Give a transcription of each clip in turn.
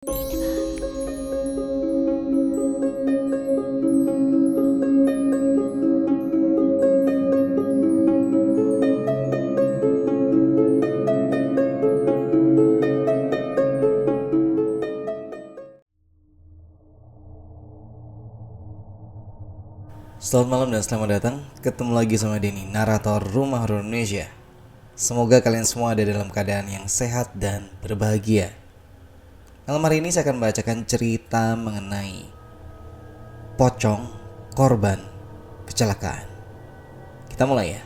Selamat malam dan selamat datang. Ketemu lagi sama Denny, narator Rumah Horor Indonesia. Semoga kalian semua ada dalam keadaan yang sehat dan berbahagia. Malam hari ini saya akan membacakan cerita mengenai pocong korban kecelakaan. Kita mulai ya.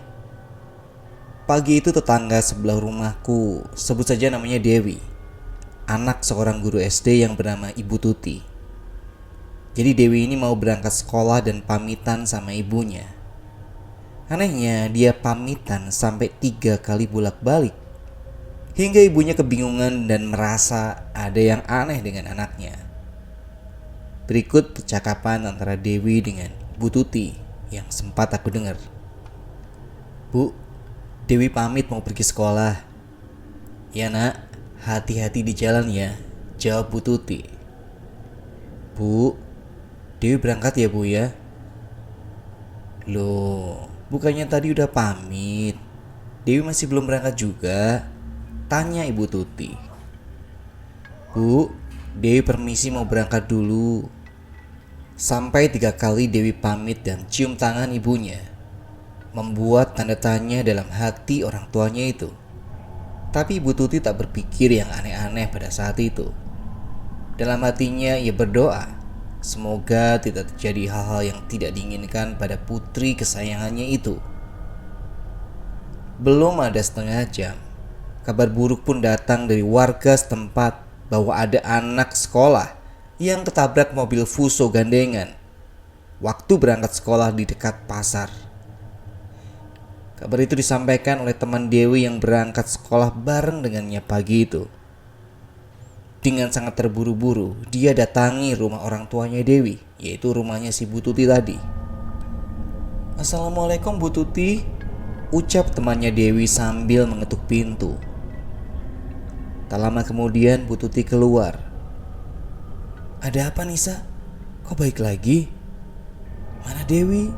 Pagi itu tetangga sebelah rumahku, sebut saja namanya Dewi, anak seorang guru SD yang bernama Ibu Tuti. Jadi Dewi ini mau berangkat sekolah dan pamitan sama ibunya. Anehnya dia pamitan sampai 3 kali bolak-balik, hingga ibunya kebingungan dan merasa ada yang aneh dengan anaknya. Berikut percakapan antara Dewi dengan Bu Tuti yang sempat aku dengar. "Bu, Dewi pamit mau pergi sekolah." "Ya nak, hati-hati di jalan ya," jawab Bu Tuti. "Bu, Dewi berangkat ya Bu ya." "Loh, bukannya tadi udah pamit? Dewi masih belum berangkat juga?" tanya Ibu Tuti. "Bu, Dewi permisi mau berangkat dulu." Sampai 3 kali Dewi pamit dan cium tangan ibunya, membuat tanda tanya dalam hati orang tuanya itu. Tapi Ibu Tuti tak berpikir yang aneh-aneh pada saat itu. Dalam hatinya ia berdoa, semoga tidak terjadi hal-hal yang tidak diinginkan pada putri kesayangannya itu. Belum ada setengah jam, kabar buruk pun datang dari warga setempat bahwa ada anak sekolah yang ketabrak mobil Fuso gandengan waktu berangkat sekolah di dekat pasar. Kabar itu disampaikan oleh teman Dewi yang berangkat sekolah bareng dengannya pagi itu. Dengan sangat terburu-buru, dia datangi rumah orang tuanya Dewi, yaitu rumahnya si Bu Tuti tadi. "Assalamualaikum Bu Tuti," ucap temannya Dewi sambil mengetuk pintu. Tak lama kemudian Bu Tuti keluar. "Ada apa Nisa? Kok baik lagi? Mana Dewi?"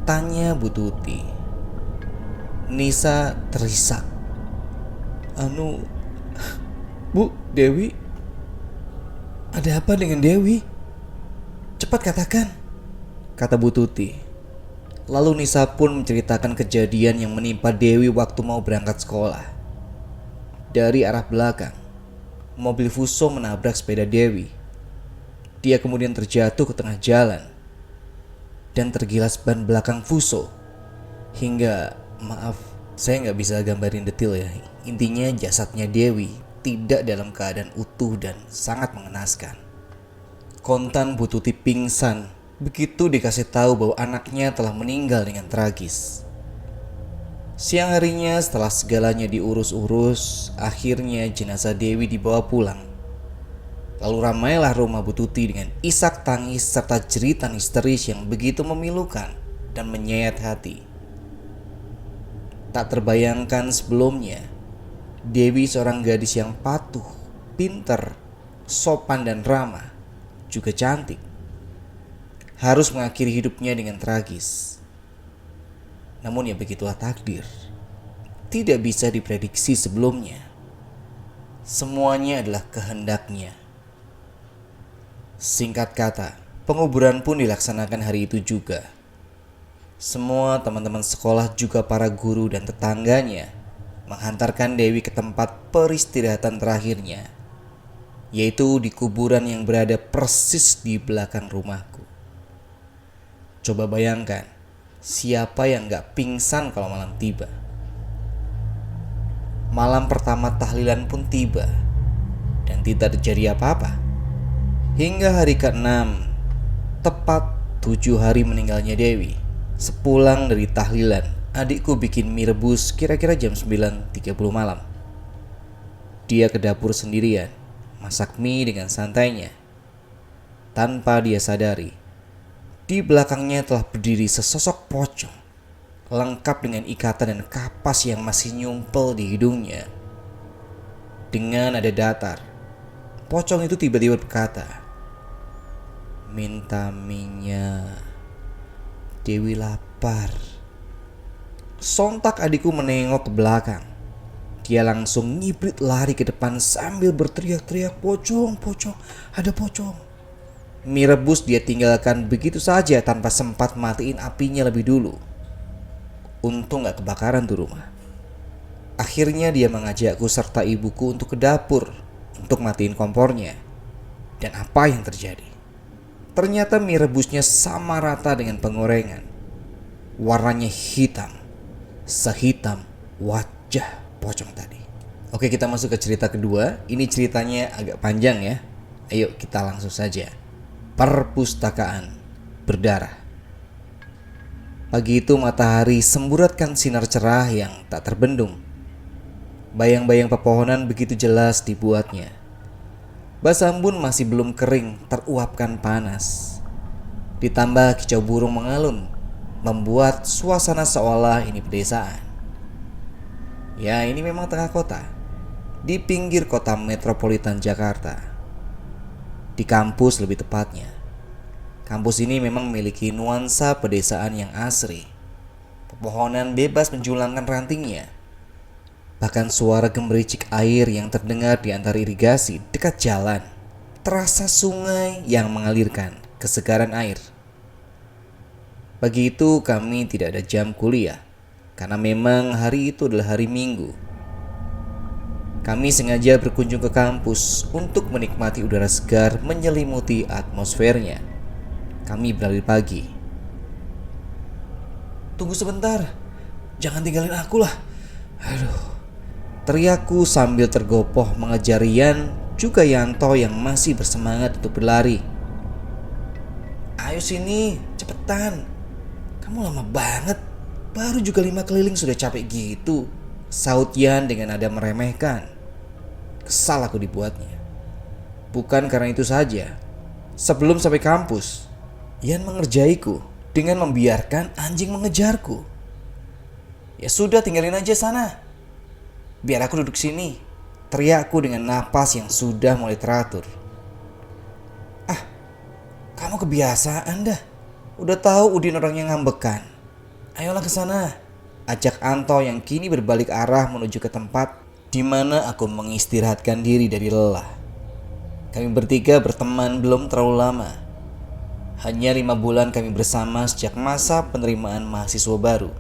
tanya Bu Tuti. Nisa terisak. "Bu, Dewi? Ada apa dengan Dewi? Cepat katakan," kata Bu Tuti. Lalu Nisa pun menceritakan kejadian yang menimpa Dewi waktu mau berangkat sekolah. Dari arah belakang, mobil Fuso menabrak sepeda Dewi. Dia kemudian terjatuh ke tengah jalan dan tergilas ban belakang Fuso. Hingga, maaf, saya nggak bisa gambarin detail ya. Intinya jasadnya Dewi tidak dalam keadaan utuh dan sangat mengenaskan. Kontan Bu Tuti pingsan begitu dikasih tahu bahwa anaknya telah meninggal dengan tragis. Siang harinya setelah segalanya diurus-urus, akhirnya jenazah Dewi dibawa pulang. Lalu ramailah rumah Bu Tuti dengan isak tangis serta jeritan histeris yang begitu memilukan dan menyayat hati. Tak terbayangkan sebelumnya, Dewi seorang gadis yang patuh, pintar, sopan dan ramah, juga cantik, harus mengakhiri hidupnya dengan tragis. Namun ya begitulah takdir. Tidak bisa diprediksi sebelumnya. Semuanya adalah kehendaknya. Singkat kata, penguburan pun dilaksanakan hari itu juga. Semua teman-teman sekolah juga para guru dan tetangganya menghantarkan Dewi ke tempat peristirahatan terakhirnya, yaitu di kuburan yang berada persis di belakang rumahku. Coba bayangkan, siapa yang gak pingsan kalau malam tiba? Malam pertama tahlilan pun tiba, dan tidak terjadi apa-apa. Hingga hari ke-6, tepat 7 hari meninggalnya Dewi, sepulang dari tahlilan, adikku bikin mie rebus kira-kira jam 9.30 malam. Dia ke dapur sendirian, masak mie dengan santainya. Tanpa dia sadari, di belakangnya telah berdiri sesosok pocong, lengkap dengan ikatan dan kapas yang masih nyumpel di hidungnya. Dengan nada datar, pocong itu tiba-tiba berkata, "Minta minyak, Dewi lapar." Sontak adikku menengok ke belakang. Dia langsung ngibrit lari ke depan sambil berteriak-teriak, "Pocong, pocong, ada pocong." Mie rebus dia tinggalkan begitu saja tanpa sempat matiin apinya lebih dulu. Untung gak kebakaran tuh rumah. Akhirnya dia mengajakku serta ibuku untuk ke dapur untuk matiin kompornya. Dan apa yang terjadi? Ternyata mie rebusnya sama rata dengan penggorengan. Warnanya hitam, sehitam wajah pocong tadi. Oke, kita masuk ke cerita kedua. Ini ceritanya agak panjang ya. Ayo kita langsung saja. Perpustakaan berdarah. Pagi itu matahari semburatkan sinar cerah yang tak terbendung. Bayang-bayang pepohonan begitu jelas dibuatnya. Basah embun masih belum kering, teruapkan panas. Ditambah kicau burung mengalun, membuat suasana seolah ini pedesaan. Ya, ini memang tengah kota, di pinggir kota metropolitan Jakarta. Di kampus lebih tepatnya. Kampus ini memang memiliki nuansa pedesaan yang asri. Pepohonan bebas menjulangkan rantingnya. Bahkan suara gemericik air yang terdengar di antara irigasi dekat jalan. Terasa sungai yang mengalirkan kesegaran air. Pagi itu kami tidak ada jam kuliah, karena memang hari itu adalah hari Minggu. Kami sengaja berkunjung ke kampus untuk menikmati udara segar menyelimuti atmosfernya. Kami berlari pagi. "Tunggu sebentar, jangan tinggalin aku lah." Aduh, teriakku sambil tergopoh mengejar Rian juga Yanto yang masih bersemangat untuk berlari. "Ayo sini, cepetan. Kamu lama banget. Baru juga 5 keliling sudah capek gitu," saut Yan dengan nada meremehkan. Kesal aku dibuatnya. Bukan karena itu saja. Sebelum sampai kampus, Yan mengerjaiku dengan membiarkan anjing mengejarku. "Ya sudah, tinggalin aja sana. Biar aku duduk sini," teriakku dengan napas yang sudah mulai teratur. "Ah, kamu kebiasaan dah. Udah tahu Udin orangnya ngambekan. Ayolah ke sana," ajak Anto yang kini berbalik arah menuju ke tempat di mana aku mengistirahatkan diri dari lelah. Kami bertiga berteman belum terlalu lama. Hanya 5 bulan kami bersama sejak masa penerimaan mahasiswa baru.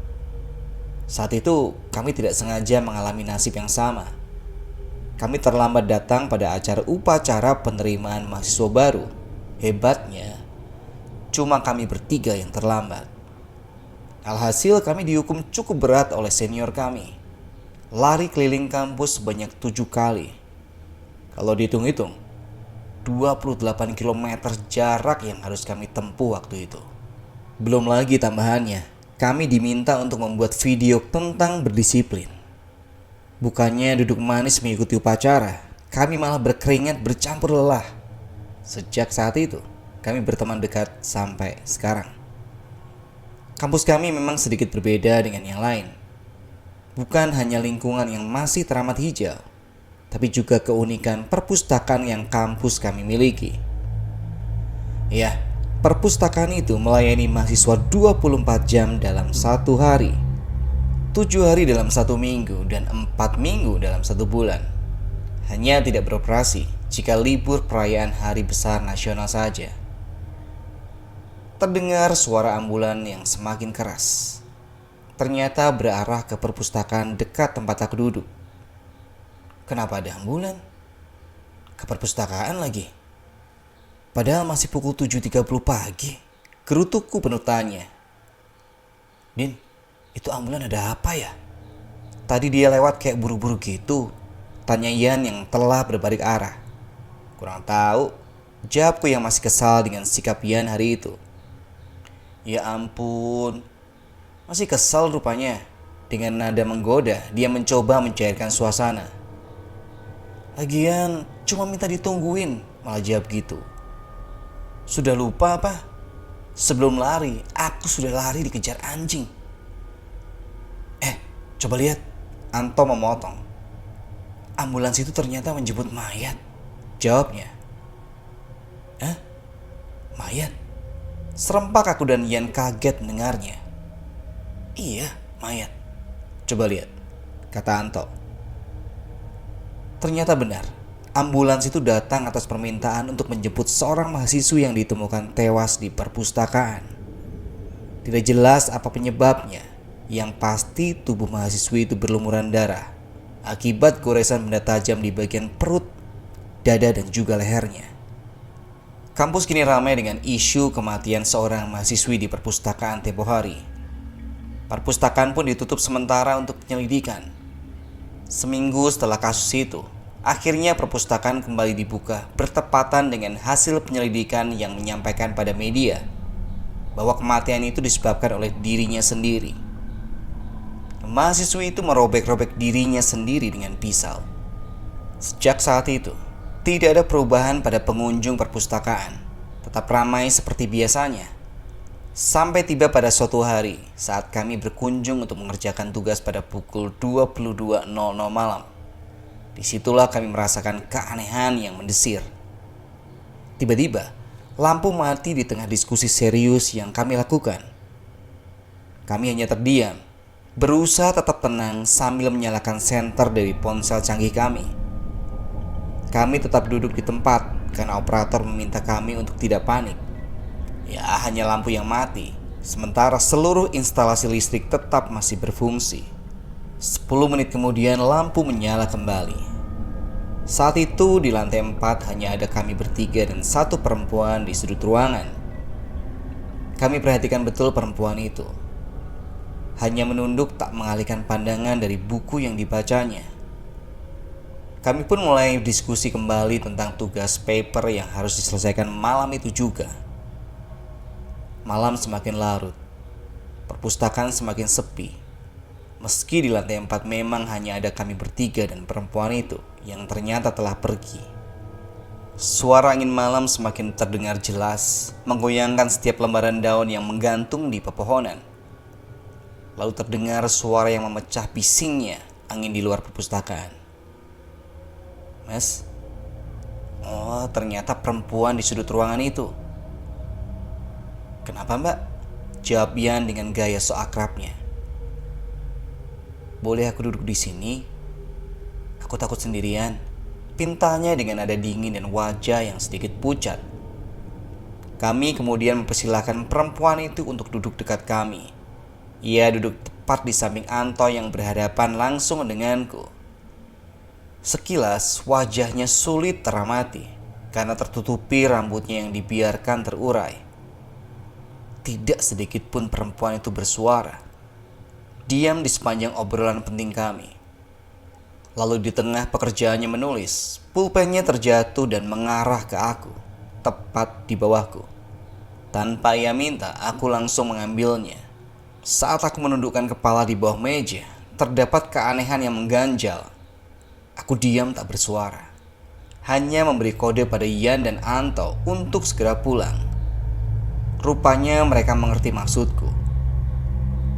Saat itu kami tidak sengaja mengalami nasib yang sama. Kami terlambat datang pada acara upacara penerimaan mahasiswa baru. Hebatnya, cuma kami bertiga yang terlambat. Alhasil kami dihukum cukup berat oleh senior kami. Lari keliling kampus sebanyak 7 kali. Kalau dihitung-hitung, 28 km jarak yang harus kami tempuh waktu itu. Belum lagi tambahannya, kami diminta untuk membuat video tentang berdisiplin. Bukannya duduk manis mengikuti upacara, kami malah berkeringat bercampur lelah. Sejak saat itu, kami berteman dekat sampai sekarang. Kampus kami memang sedikit berbeda dengan yang lain. Bukan hanya lingkungan yang masih teramat hijau, tapi juga keunikan perpustakaan yang kampus kami miliki. Ya, perpustakaan itu melayani mahasiswa 24 jam dalam 1 hari, 7 hari dalam 1 minggu, dan 4 minggu dalam 1 bulan. Hanya tidak beroperasi jika libur perayaan hari besar nasional saja. Terdengar suara ambulan yang semakin keras. Ternyata berarah ke perpustakaan dekat tempat aku duduk. Kenapa ada ambulan? Ke perpustakaan lagi. Padahal masih pukul 7.30 pagi. Gerutukku penuh tanya. "Din, itu ambulan ada apa ya? Tadi dia lewat kayak buru-buru gitu," tanya Yan yang telah berbalik arah. "Kurang tahu," jawabku yang masih kesal dengan sikap Yan hari itu. "Ya ampun, masih kesal rupanya." Dengan nada menggoda, dia mencoba mencairkan suasana. "Lagian cuma minta ditungguin," malah jawab gitu. "Sudah lupa apa? Sebelum lari, aku sudah lari dikejar anjing." Coba lihat," Anto memotong. "Ambulans itu ternyata menjemput mayat. Jawabnya. "Hah? Mayat?" Serempak aku dan Ian kaget mendengarnya. "Iya, mayat. Coba lihat," kata Anto. Ternyata benar. Ambulans itu datang atas permintaan untuk menjemput seorang mahasiswa yang ditemukan tewas di perpustakaan. Tidak jelas apa penyebabnya. Yang pasti tubuh mahasiswa itu berlumuran darah akibat goresan benda tajam di bagian perut, dada, dan juga lehernya. Kampus kini ramai dengan isu kematian seorang mahasiswi di perpustakaan tempo hari. Perpustakaan pun ditutup sementara untuk penyelidikan. Seminggu setelah kasus itu, akhirnya perpustakaan kembali dibuka bertepatan dengan hasil penyelidikan yang menyampaikan pada media bahwa kematian itu disebabkan oleh dirinya sendiri. Mahasiswi itu merobek-robek dirinya sendiri dengan pisau. Sejak saat itu, tidak ada perubahan pada pengunjung perpustakaan. Tetap ramai seperti biasanya. Sampai tiba pada suatu hari saat kami berkunjung untuk mengerjakan tugas pada pukul 22.00 malam. Disitulah kami merasakan keanehan yang mendesir. Tiba-tiba, lampu mati di tengah diskusi serius yang kami lakukan. Kami hanya terdiam, berusaha tetap tenang sambil menyalakan senter dari ponsel canggih kami. Kami tetap duduk di tempat karena operator meminta kami untuk tidak panik. Ya, hanya lampu yang mati, sementara seluruh instalasi listrik tetap masih berfungsi. 10 menit kemudian lampu menyala kembali. Saat itu di lantai 4 hanya ada kami bertiga dan satu perempuan di sudut ruangan. Kami perhatikan betul perempuan itu. Hanya menunduk tak mengalihkan pandangan dari buku yang dibacanya. Kami pun mulai diskusi kembali tentang tugas paper yang harus diselesaikan malam itu juga. Malam semakin larut. Perpustakaan semakin sepi. Meski di lantai 4 memang hanya ada kami bertiga dan perempuan itu yang ternyata telah pergi. Suara angin malam semakin terdengar jelas, menggoyangkan setiap lembaran daun yang menggantung di pepohonan. Lalu terdengar suara yang memecah bisingnya angin di luar perpustakaan. "Mas, oh ternyata perempuan di sudut ruangan itu." "Kenapa, Mbak?" jawab Ian dengan gaya so akrabnya. "Boleh aku duduk di sini? Aku takut sendirian," pintanya dengan nada dingin dan wajah yang sedikit pucat. Kami kemudian mempersilahkan perempuan itu untuk duduk dekat kami. Ia duduk tepat di samping Anto yang berhadapan langsung denganku. Sekilas wajahnya sulit teramati karena tertutupi rambutnya yang dibiarkan terurai. Tidak sedikit pun perempuan itu bersuara. Diam di sepanjang obrolan penting kami. Lalu di tengah pekerjaannya menulis, pulpennya terjatuh dan mengarah ke aku, tepat di bawahku. Tanpa ia minta, aku langsung mengambilnya. Saat aku menundukkan kepala di bawah meja, terdapat keanehan yang mengganjal. Aku diam tak bersuara. Hanya memberi kode pada Ian dan Anto untuk segera pulang. Rupanya mereka mengerti maksudku.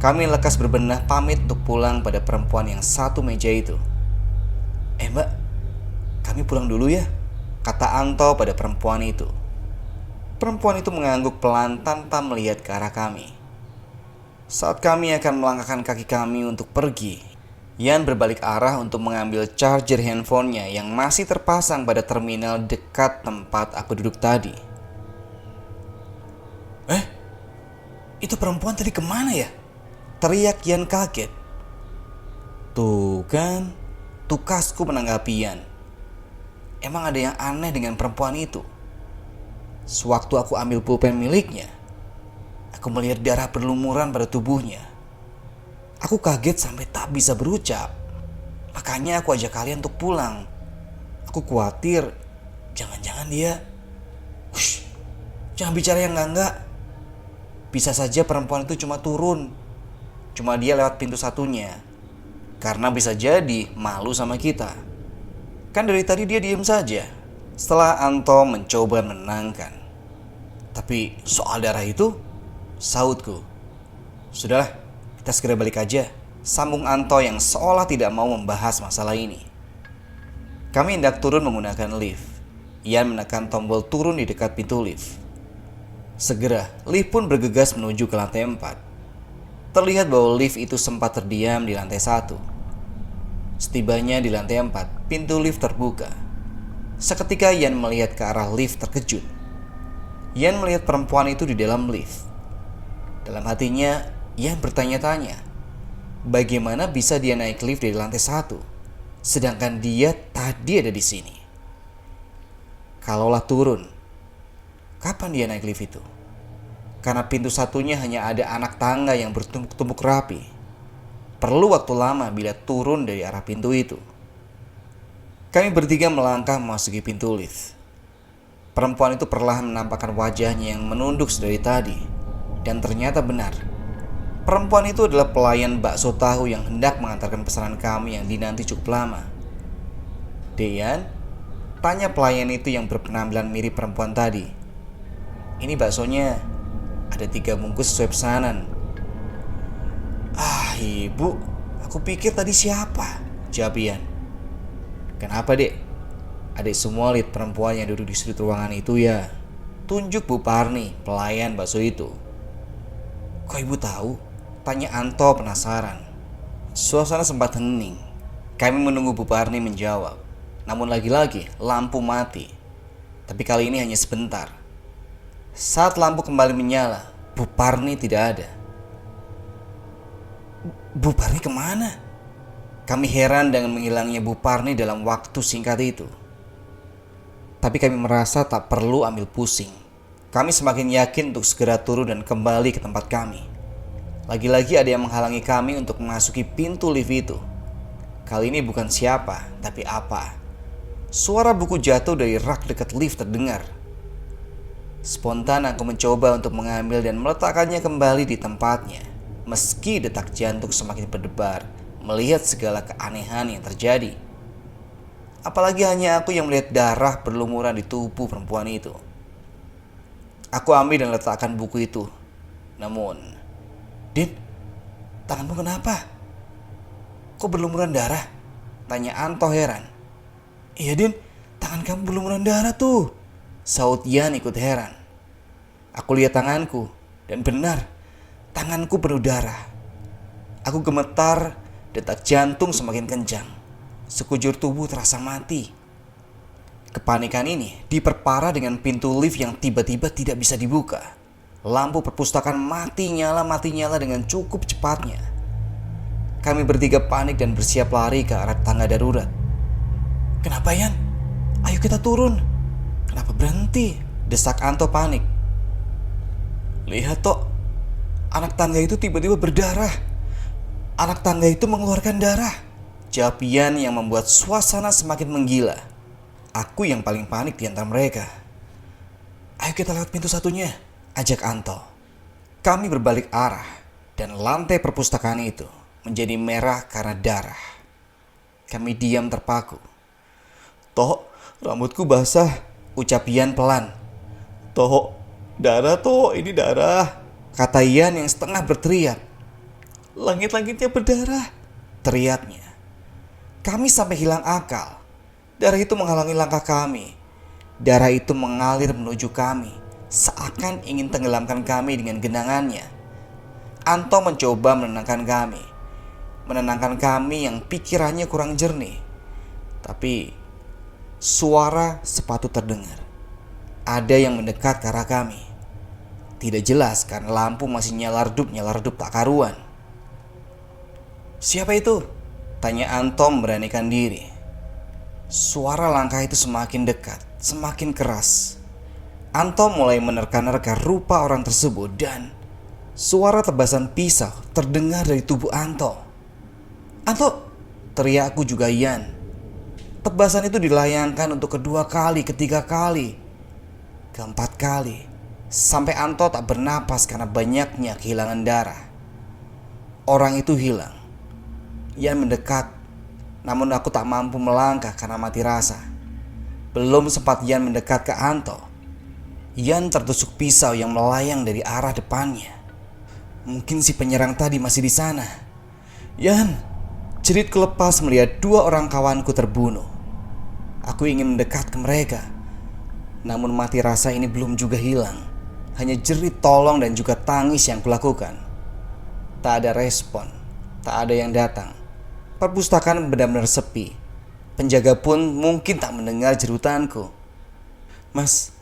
Kami lekas berbenah pamit untuk pulang pada perempuan yang satu meja itu. Mbak, kami pulang dulu ya," kata Anto pada perempuan itu. Perempuan itu mengangguk pelan tanpa melihat ke arah kami. Saat kami akan melangkahkan kaki kami untuk pergi, Ian berbalik arah untuk mengambil charger handphonenya yang masih terpasang pada terminal dekat tempat aku duduk tadi. Itu perempuan tadi kemana ya?" teriak Ian kaget. "Tuh kan," tukasku menanggapi Ian. "Emang ada yang aneh dengan perempuan itu?" Sewaktu aku ambil pulpen miliknya, aku melihat darah berlumuran pada tubuhnya. Aku kaget sampai tak bisa berucap. Makanya aku ajak kalian untuk pulang. Aku khawatir jangan-jangan dia... Hush, jangan bicara yang enggak. Bisa saja perempuan itu cuma turun. Cuma dia lewat pintu satunya. Karena bisa jadi malu sama kita. Kan dari tadi dia diem saja. Setelah Anto mencoba menenangkan. "Tapi soal darah itu," sautku. "Sudahlah, kita segera balik aja," sambung Anto yang seolah tidak mau membahas masalah ini. Kami hendak turun menggunakan lift. Ian menekan tombol turun di dekat pintu lift. Segera, lift pun bergegas menuju ke lantai 4. Terlihat bahwa lift itu sempat terdiam di lantai 1. Setibanya di lantai 4, pintu lift terbuka. Seketika Ian melihat ke arah lift terkejut. Ian melihat perempuan itu di dalam lift. Dalam hatinya, Ian bertanya-tanya, bagaimana bisa dia naik lift dari lantai 1, sedangkan dia tadi ada di sini. Kalaulah turun, kapan dia naik lift itu? Karena pintu satunya hanya ada anak tangga yang bertumpuk-tumpuk rapi. Perlu waktu lama bila turun dari arah pintu itu. Kami bertiga melangkah memasuki pintu lift. Perempuan itu perlahan menampakkan wajahnya yang menunduk sedari tadi. Dan ternyata benar, perempuan itu adalah pelayan bakso tahu yang hendak mengantarkan pesanan kami yang dinanti cukup lama. Dean, tanya pelayan itu yang berpenampilan mirip perempuan tadi. Ini baksonya ada 3 bungkus sesuai pesanan. Ah ibu, aku pikir tadi siapa? Jawab Ian. Kenapa dek? Adik semua lihat perempuan yang duduk di sudut ruangan itu ya? Tunjuk Bu Parni, pelayan bakso itu. Kok ibu tahu? Tanya Anto penasaran. Suasana sempat hening. Kami menunggu Bu Parni menjawab. Namun lagi-lagi lampu mati. Tapi kali ini hanya sebentar. Saat lampu kembali menyala, Bu Parni tidak ada. Bu Parni kemana? Kami heran dengan menghilangnya Bu Parni dalam waktu singkat itu. Tapi kami merasa tak perlu ambil pusing. Kami semakin yakin untuk segera turun dan kembali ke tempat kami. Lagi-lagi ada yang menghalangi kami untuk memasuki pintu lift itu. Kali ini bukan siapa, tapi apa. Suara buku jatuh dari rak dekat lift terdengar. Spontan aku mencoba untuk mengambil dan meletakkannya kembali di tempatnya. Meski detak jantung semakin berdebar melihat segala keanehan yang terjadi. Apalagi hanya aku yang melihat darah berlumuran di tubuh perempuan itu. Aku ambil dan letakkan buku itu. Namun, Din, tanganmu kenapa? Kok berlumuran darah? Tanya Anto heran. Iya Din, tangan kamu berlumuran darah tuh, saut Ian ikut heran. Aku lihat tanganku, dan benar, tanganku penuh darah. Aku gemetar, detak jantung semakin kencang. Sekujur tubuh terasa mati. Kepanikan ini diperparah dengan pintu lift yang tiba-tiba tidak bisa dibuka. Lampu perpustakaan mati nyala dengan cukup cepatnya. Kami bertiga panik dan bersiap lari ke arah tangga darurat. Kenapa Yan? Ayo kita turun. Kenapa berhenti? Desak Anto panik. Lihat Tok, anak tangga itu tiba-tiba berdarah. Anak tangga itu mengeluarkan darah. Jawab Yan yang membuat suasana semakin menggila. Aku yang paling panik di antara mereka. Ayo kita lewat pintu satunya, ajak Anto. Kami berbalik arah dan lantai perpustakaan itu menjadi merah karena darah. Kami diam terpaku. Tok, rambutku basah, ucap Ian pelan. Tok, darah Tok, ini darah, kata Ian yang setengah berteriak. Langit-langitnya berdarah, teriaknya. Kami sampai hilang akal. Darah itu menghalangi langkah kami. Darah itu mengalir menuju kami, seakan ingin tenggelamkan kami dengan genangannya. Anto mencoba menenangkan kami yang pikirannya kurang jernih. Tapi suara sepatu terdengar. Ada yang mendekat ke arah kami. Tidak jelas karena lampu masih nyala redup tak karuan. Siapa itu? Tanya Anto memberanikan diri. Suara langkah itu semakin dekat, semakin keras. Anto mulai menerka-nerka rupa orang tersebut dan suara tebasan pisau terdengar dari tubuh Anto. Anto, teriakku juga Ian. Tebasan itu dilayangkan untuk kedua kali, ketiga kali, keempat kali, sampai Anto tak bernapas karena banyaknya kehilangan darah. Orang itu hilang. Ian mendekat, namun aku tak mampu melangkah karena mati rasa. Belum sempat Ian mendekat ke Anto, Ian tertusuk pisau yang melayang dari arah depannya. Mungkin si penyerang tadi masih di sana. Ian, jeritku lepas melihat dua orang kawanku terbunuh. Aku ingin mendekat ke mereka, Namun mati rasa ini belum juga hilang. Hanya jerit tolong dan juga tangis yang kulakukan. Tak ada respon, tak ada yang datang. Perpustakaan benar-benar sepi. Penjaga pun mungkin tak mendengar jerutanku. Mas,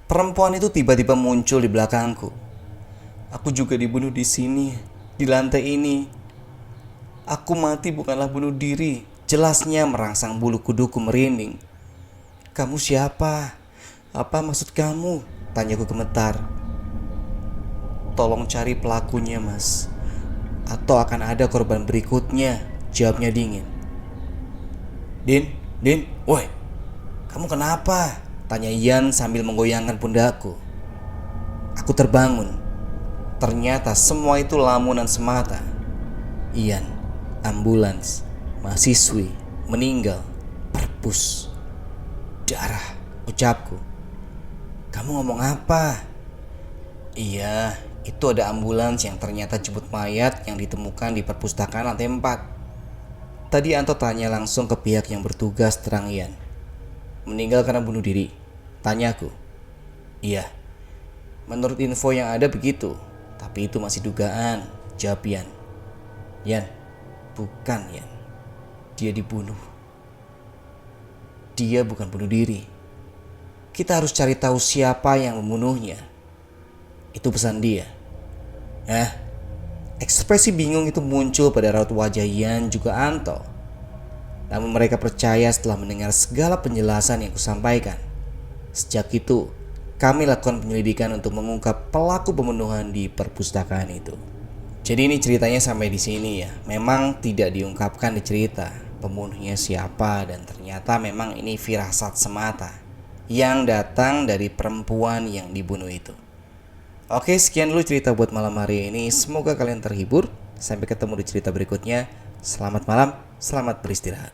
perempuan itu tiba-tiba muncul di belakangku. Aku juga dibunuh di sini, di lantai ini. Aku mati bukanlah bunuh diri. Jelasnya merangsang bulu kuduku merinding. Kamu siapa? Apa maksud kamu? Tanyaku gemetar. Tolong cari pelakunya, Mas. Atau akan ada korban berikutnya, jawabnya dingin. Din, woi, kamu kenapa? Tanya Ian sambil menggoyangkan pundakku. Aku terbangun. Ternyata semua itu lamunan semata. Ian, ambulans, mahasiswi, meninggal, perpus, darah, ucapku. Kamu ngomong apa? Iya, itu ada ambulans yang ternyata jemput mayat yang ditemukan di perpustakaan lantai 4. Tadi Anto tanya langsung ke pihak yang bertugas, terang Ian. Meninggal karena bunuh diri? Tanyaku. Iya, menurut info yang ada begitu. Tapi itu masih dugaan, jawab Ian. Ian, bukan Ian. Dia dibunuh. Dia bukan bunuh diri. Kita harus cari tahu siapa yang membunuhnya. Itu pesan dia. Ekspresi bingung itu muncul pada raut wajah Ian juga Anto. Namun mereka percaya setelah mendengar segala penjelasan yang kusampaikan. Sejak itu, kami lakukan penyelidikan untuk mengungkap pelaku pembunuhan di perpustakaan itu. Jadi ini ceritanya sampai di sini ya. Memang tidak diungkapkan di cerita pembunuhnya siapa, dan ternyata memang ini firasat semata yang datang dari perempuan yang dibunuh itu. Oke, sekian dulu cerita buat malam hari ini. Semoga kalian terhibur. Sampai ketemu di cerita berikutnya. Selamat malam, selamat beristirahat.